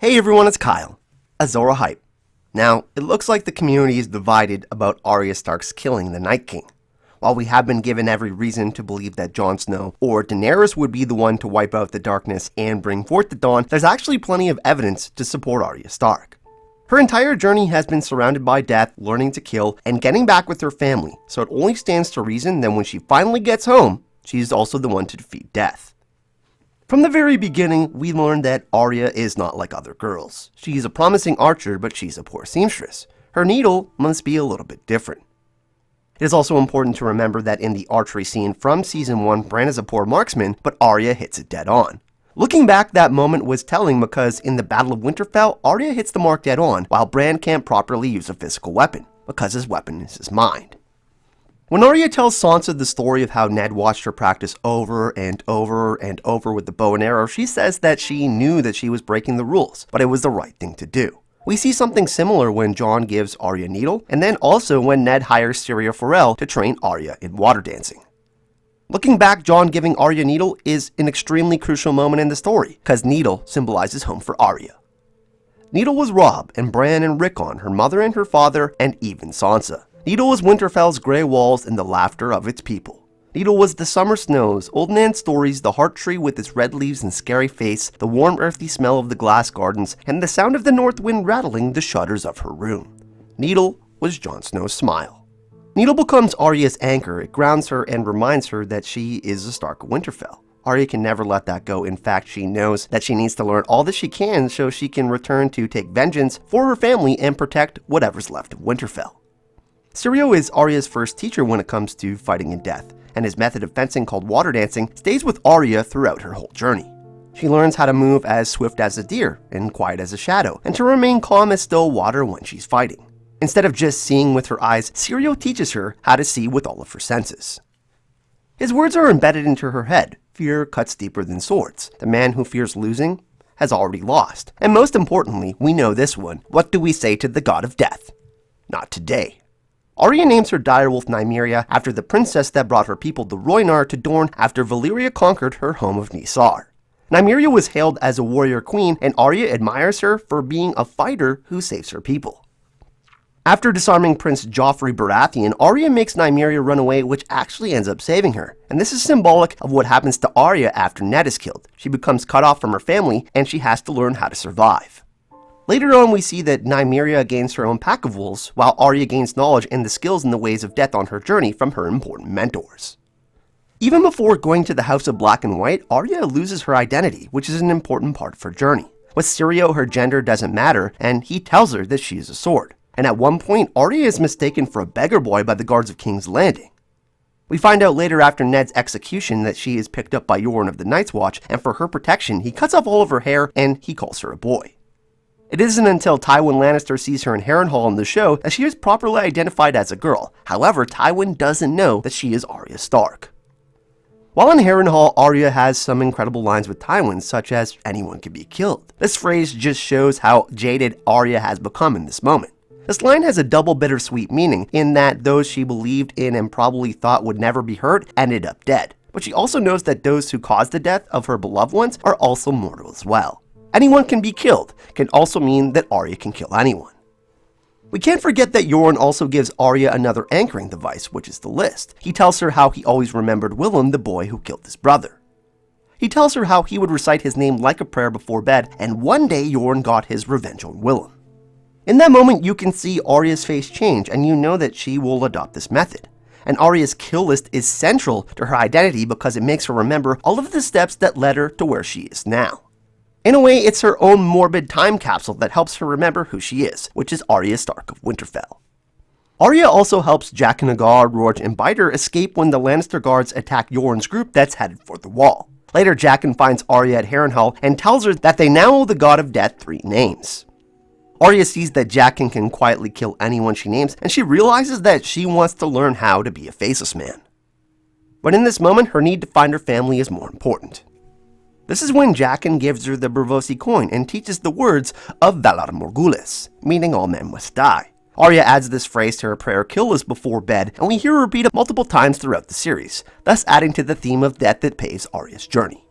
Hey everyone, it's Kyle, Azora Hype. Now, it looks like the community is divided about Arya Stark's killing the Night King. While we have been given every reason to believe that Jon Snow or Daenerys would be the one to wipe out the darkness and bring forth the dawn, there's actually plenty of evidence to support Arya Stark. Her entire journey has been surrounded by death, learning to kill, and getting back with her family, so it only stands to reason that when she finally gets home, she's also the one to defeat death. From the very beginning, we learned that Arya is not like other girls. She's a promising archer, but she's a poor seamstress. Her needle must be a little bit different. It is also important to remember that in the archery scene from Season 1, Bran is a poor marksman, but Arya hits it dead on. Looking back, that moment was telling because in the Battle of Winterfell, Arya hits the mark dead on, while Bran can't properly use a physical weapon, because his weapon is his mind. When Arya tells Sansa the story of how Ned watched her practice over and over and over with the bow and arrow, she says that she knew that she was breaking the rules, but it was the right thing to do. We see something similar when Jon gives Arya Needle, and then also when Ned hires Syria Forel to train Arya in water dancing. Looking back, Jon giving Arya Needle is an extremely crucial moment in the story, because Needle symbolizes home for Arya. Needle was Robb and Bran and Rickon, her mother and her father, and even Sansa. Needle was Winterfell's grey walls and the laughter of its people. Needle was the summer snows, old Nan's stories, the heart tree with its red leaves and scary face, the warm earthy smell of the glass gardens, and the sound of the north wind rattling the shutters of her room. Needle was Jon Snow's smile. Needle becomes Arya's anchor. It grounds her and reminds her that she is a Stark of Winterfell. Arya can never let that go. In fact, she knows that she needs to learn all that she can so she can return to take vengeance for her family and protect whatever's left of Winterfell. Syrio is Arya's first teacher when it comes to fighting in death, and his method of fencing called water dancing stays with Arya throughout her whole journey. She learns how to move as swift as a deer and quiet as a shadow, and to remain calm as still water when she's fighting. Instead of just seeing with her eyes, Syrio teaches her how to see with all of her senses. His words are embedded into her head. Fear cuts deeper than swords. The man who fears losing has already lost. And most importantly, we know this one. What do we say to the god of death? Not today. Arya names her direwolf Nymeria after the princess that brought her people the Rhoynar to Dorne after Valyria conquered her home of Nisar. Nymeria was hailed as a warrior queen, and Arya admires her for being a fighter who saves her people. After disarming Prince Joffrey Baratheon, Arya makes Nymeria run away, which actually ends up saving her. And this is symbolic of what happens to Arya after Ned is killed. She becomes cut off from her family, and she has to learn how to survive. Later on, we see that Nymeria gains her own pack of wolves, while Arya gains knowledge and the skills and the ways of death on her journey from her important mentors. Even before going to the House of Black and White, Arya loses her identity, which is an important part of her journey. With Syrio, her gender doesn't matter, and he tells her that she is a sword. And at one point, Arya is mistaken for a beggar boy by the guards of King's Landing. We find out later after Ned's execution that she is picked up by Yoren of the Night's Watch, and for her protection, he cuts off all of her hair and he calls her a boy. It isn't until Tywin Lannister sees her in Harrenhal in the show that she is properly identified as a girl. However, Tywin doesn't know that she is Arya Stark. While in Harrenhal, Arya has some incredible lines with Tywin, such as, "Anyone can be killed." This phrase just shows how jaded Arya has become in this moment. This line has a double bittersweet meaning in that those she believed in and probably thought would never be hurt ended up dead. But she also knows that those who caused the death of her beloved ones are also mortal as well. Anyone can be killed can also mean that Arya can kill anyone. We can't forget that Yoren also gives Arya another anchoring device, which is the list. He tells her how he always remembered Willem, the boy who killed his brother. He tells her how he would recite his name like a prayer before bed, and one day Yoren got his revenge on Willem. In that moment, you can see Arya's face change, and you know that she will adopt this method. And Arya's kill list is central to her identity because it makes her remember all of the steps that led her to where she is now. In a way, it's her own morbid time capsule that helps her remember who she is, which is Arya Stark of Winterfell. Arya also helps Jaqen H'ghar, Rorge, and Biter escape when the Lannister guards attack Yoren's group that's headed for the Wall. Later, Jaqen finds Arya at Harrenhal and tells her that they now owe the god of death 3 names. Arya sees that Jaqen can quietly kill anyone she names, and she realizes that she wants to learn how to be a faceless man. But in this moment, her need to find her family is more important. This is when Jaqen gives her the Braavosi coin and teaches the words of Valar Morghulis, meaning all men must die. Arya adds this phrase to her prayer kill list before bed, and we hear her repeat it multiple times throughout the series, thus adding to the theme of death that paves Arya's journey.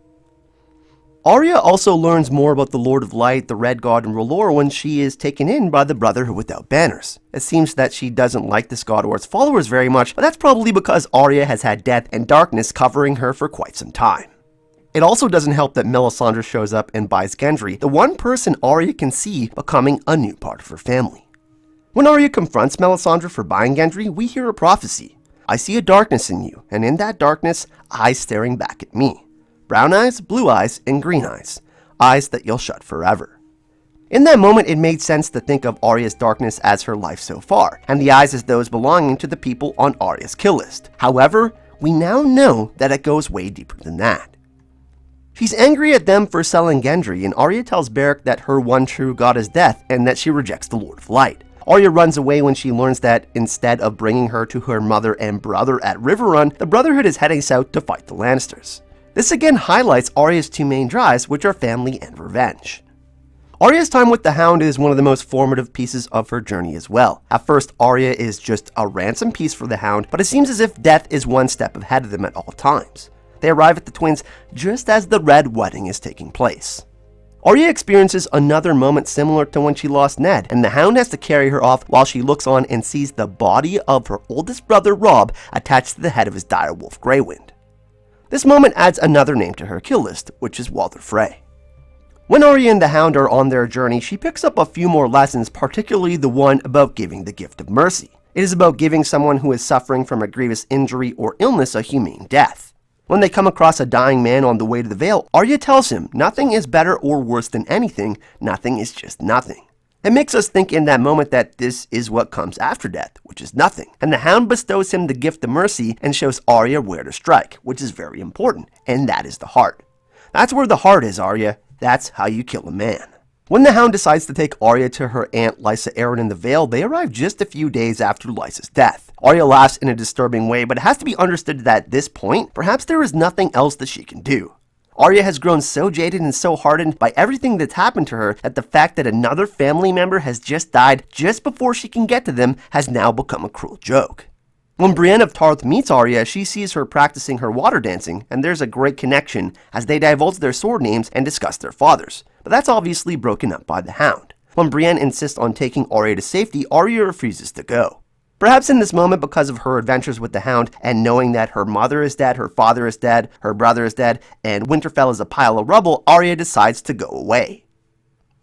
Arya also learns more about the Lord of Light, the Red God, and R'hllor when she is taken in by the Brotherhood without banners. It seems that she doesn't like this god or its followers very much, but that's probably because Arya has had death and darkness covering her for quite some time. It also doesn't help that Melisandre shows up and buys Gendry, the one person Arya can see becoming a new part of her family. When Arya confronts Melisandre for buying Gendry, we hear a prophecy. I see a darkness in you, and in that darkness, eyes staring back at me. Brown eyes, blue eyes, and green eyes. Eyes that you'll shut forever. In that moment, it made sense to think of Arya's darkness as her life so far, and the eyes as those belonging to the people on Arya's kill list. However, we now know that it goes way deeper than that. She's angry at them for selling Gendry, and Arya tells Beric that her one true god is death and that she rejects the Lord of Light. Arya runs away when she learns that instead of bringing her to her mother and brother at Riverrun, the Brotherhood is heading south to fight the Lannisters. This again highlights Arya's two main drives, which are family and revenge. Arya's time with the Hound is one of the most formative pieces of her journey as well. At first, Arya is just a ransom piece for the Hound, but it seems as if death is one step ahead of them at all times. They arrive at the twins just as the Red Wedding is taking place. Arya experiences another moment similar to when she lost Ned, and the Hound has to carry her off while she looks on and sees the body of her oldest brother Robb attached to the head of his direwolf Greywind. This moment adds another name to her kill list, which is Walder Frey. When Arya and the Hound are on their journey, she picks up a few more lessons, particularly the one about giving the gift of mercy. It is about giving someone who is suffering from a grievous injury or illness a humane death. When they come across a dying man on the way to the Vale, Arya tells him, nothing is better or worse than anything, nothing is just nothing. It makes us think in that moment that this is what comes after death, which is nothing. And the Hound bestows him the gift of mercy and shows Arya where to strike, which is very important, and that is the heart. That's where the heart is, Arya. That's how you kill a man. When the Hound decides to take Arya to her aunt Lysa Arryn in the Vale, they arrive just a few days after Lysa's death. Arya laughs in a disturbing way, but it has to be understood that at this point, perhaps there is nothing else that she can do. Arya has grown so jaded and so hardened by everything that's happened to her that the fact that another family member has just died just before she can get to them has now become a cruel joke. When Brienne of Tarth meets Arya, she sees her practicing her water dancing, and there's a great connection as they divulge their sword names and discuss their fathers. But that's obviously broken up by the Hound. When Brienne insists on taking Arya to safety, Arya refuses to go. Perhaps in this moment, because of her adventures with the Hound and knowing that her mother is dead, her father is dead, her brother is dead, and Winterfell is a pile of rubble, Arya decides to go away.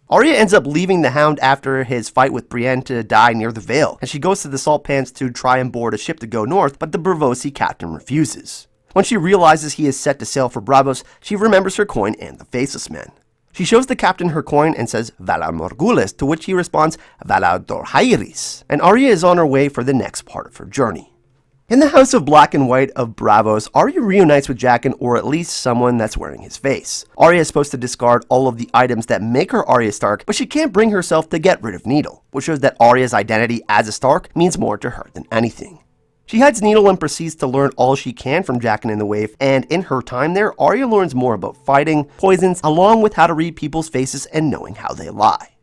Arya ends up leaving the Hound after his fight with Brienne to die near the Vale, and she goes to the Salt Pans to try and board a ship to go north, but the Braavosi captain refuses. When she realizes he is set to sail for Braavos, she remembers her coin and the Faceless Men. She shows the captain her coin and says, Valar Morghulis, to which he responds, Valar Dorhairis, and Arya is on her way for the next part of her journey. In the House of Black and White of Braavos, Arya reunites with Jaqen, or at least someone that's wearing his face. Arya is supposed to discard all of the items that make her Arya Stark, but she can't bring herself to get rid of Needle, which shows that Arya's identity as a Stark means more to her than anything. She hides Needle and proceeds to learn all she can from Jaqen in the Waif, and in her time there, Arya learns more about fighting, poisons, along with how to read people's faces and knowing how they lie.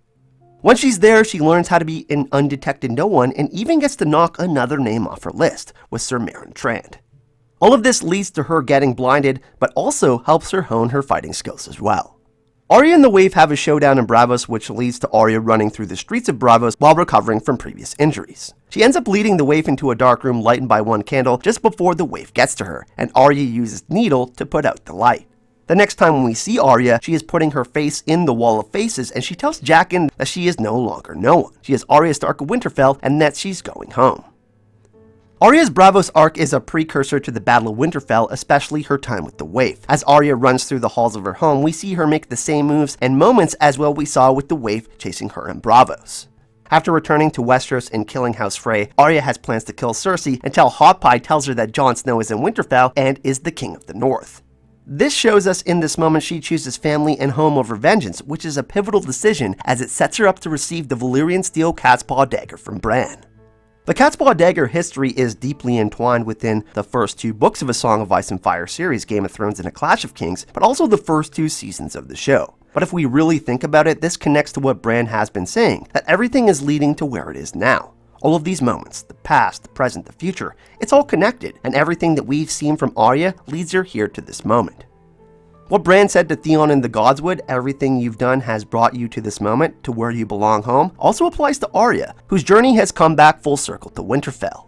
Once she's there, she learns how to be an undetected no one and even gets to knock another name off her list, with Sir Meryn Trant. All of this leads to her getting blinded, but also helps her hone her fighting skills as well. Arya and the Waif have a showdown in Braavos, which leads to Arya running through the streets of Braavos while recovering from previous injuries. She ends up leading the Waif into a dark room lightened by one candle just before the Waif gets to her, and Arya uses Needle to put out the light. The next time we see Arya, she is putting her face in the Wall of Faces, and she tells Jaqen that she is no longer no one. She is Arya Stark of Winterfell, and that she's going home. Arya's Braavos arc is a precursor to the Battle of Winterfell, especially her time with the Waif. As Arya runs through the halls of her home, we see her make the same moves and moments as well we saw with the Waif chasing her in Braavos. After returning to Westeros and killing House Frey, Arya has plans to kill Cersei until Hot Pie tells her that Jon Snow is in Winterfell and is the King of the North. This shows us in this moment she chooses family and home over vengeance, which is a pivotal decision as it sets her up to receive the Valyrian steel cat's paw dagger from Bran. The Cat's Paw Dagger history is deeply entwined within the first two books of A Song of Ice and Fire series, Game of Thrones and A Clash of Kings, but also the first two seasons of the show. But if we really think about it, this connects to what Bran has been saying, that everything is leading to where it is now. All of these moments, the past, the present, the future, it's all connected, and everything that we've seen from Arya leads her here to this moment. What Bran said to Theon in the Godswood, everything you've done has brought you to this moment, to where you belong home, also applies to Arya, whose journey has come back full circle to Winterfell.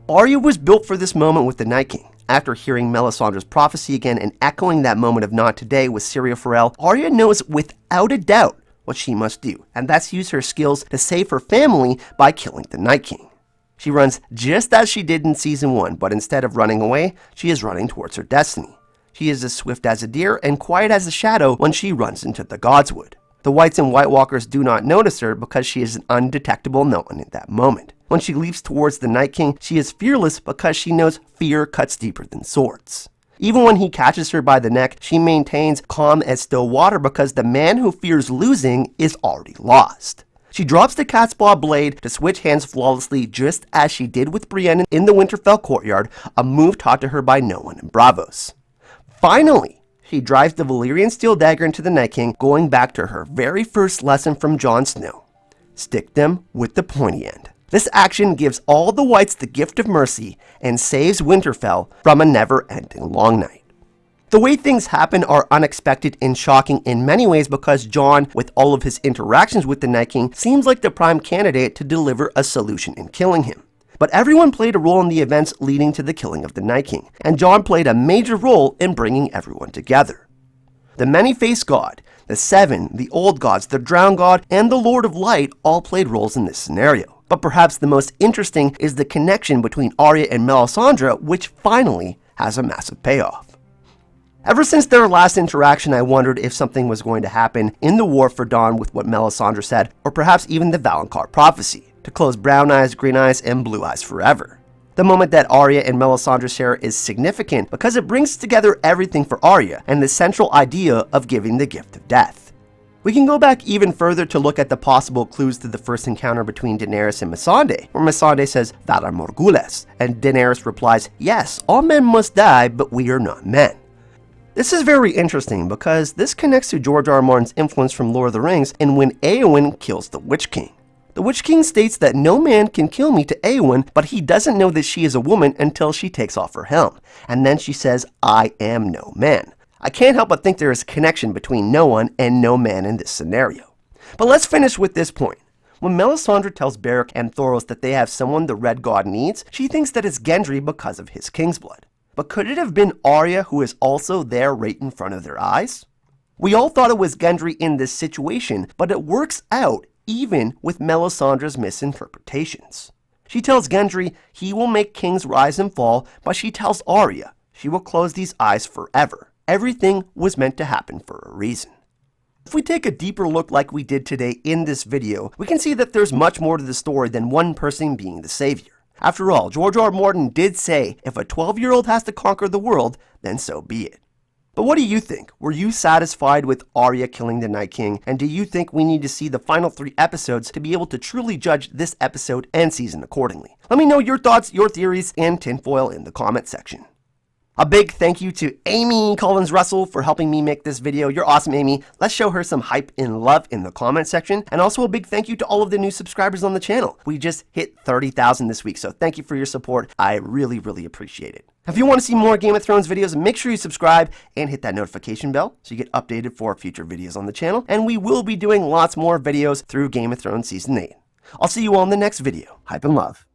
Arya was built for this moment with the Night King. After hearing Melisandre's prophecy again and echoing that moment of not today with Syria Forel, Arya knows without a doubt what she must do, and that's use her skills to save her family by killing the Night King. She runs just as she did in Season 1, but instead of running away, she is running towards her destiny. She is as swift as a deer and quiet as a shadow when she runs into the Godswood. The Whites and White Walkers do not notice her because she is an undetectable no one at that moment. When she leaps towards the Night King, she is fearless because she knows fear cuts deeper than swords. Even when he catches her by the neck, she maintains calm as still water because the man who fears losing is already lost. She drops the cat's paw blade to switch hands flawlessly, just as she did with Brienne in the Winterfell courtyard, a move taught to her by no one in Braavos. Finally, she drives the Valyrian steel dagger into the Night King, going back to her very first lesson from Jon Snow. Stick them with the pointy end. This action gives all the Whites the gift of mercy and saves Winterfell from a never-ending long night. The way things happen are unexpected and shocking in many ways because Jon, with all of his interactions with the Night King, seems like the prime candidate to deliver a solution in killing him. But everyone played a role in the events leading to the killing of the Night King, and Jon played a major role in bringing everyone together. The many-faced god, the Seven, the Old Gods, the Drowned God, and the Lord of Light all played roles in this scenario. But perhaps the most interesting is the connection between Arya and Melisandre, which finally has a massive payoff. Ever since their last interaction, I wondered if something was going to happen in the War for Dawn with what Melisandre said, or perhaps even the Valonqar prophecy, to close brown eyes, green eyes, and blue eyes forever. The moment that Arya and Melisandre share is significant because it brings together everything for Arya and the central idea of giving the gift of death. We can go back even further to look at the possible clues to the first encounter between Daenerys and Missandei, where Missandei says, "Valar Morghulis," and Daenerys replies, "Yes, all men must die, but we are not men." This is very interesting because this connects to George R. R. Martin's influence from Lord of the Rings and when Éowyn kills the Witch King. The Witch King states that no man can kill me to Éowyn, but he doesn't know that she is a woman until she takes off her helm. And then she says, "I am no man." I can't help but think there is a connection between no one and no man in this scenario. But let's finish with this point. When Melisandre tells Beric and Thoros that they have someone the Red God needs, she thinks that it's Gendry because of his Kingsblood. But could it have been Arya who is also there right in front of their eyes? We all thought it was Gendry in this situation, but it works out even with Melisandre's misinterpretations. She tells Gendry he will make kings rise and fall, but she tells Arya she will close these eyes forever. Everything was meant to happen for a reason. If we take a deeper look like we did today in this video, we can see that there's much more to the story than one person being the savior. After all, George R. R. Martin did say, if a 12-year-old has to conquer the world, then so be it. But what do you think? Were you satisfied with Arya killing the Night King? And do you think we need to see the final 3 episodes to be able to truly judge this episode and season accordingly? Let me know your thoughts, your theories, and tinfoil in the comment section. A big thank you to Amy Collins-Russell for helping me make this video. You're awesome, Amy. Let's show her some hype and love in the comment section. And also a big thank you to all of the new subscribers on the channel. We just hit 30,000 this week, so thank you for your support. I really, really appreciate it. If you want to see more Game of Thrones videos, make sure you subscribe and hit that notification bell so you get updated for future videos on the channel. And we will be doing lots more videos through Game of Thrones Season 8. I'll see you all in the next video. Hype and love.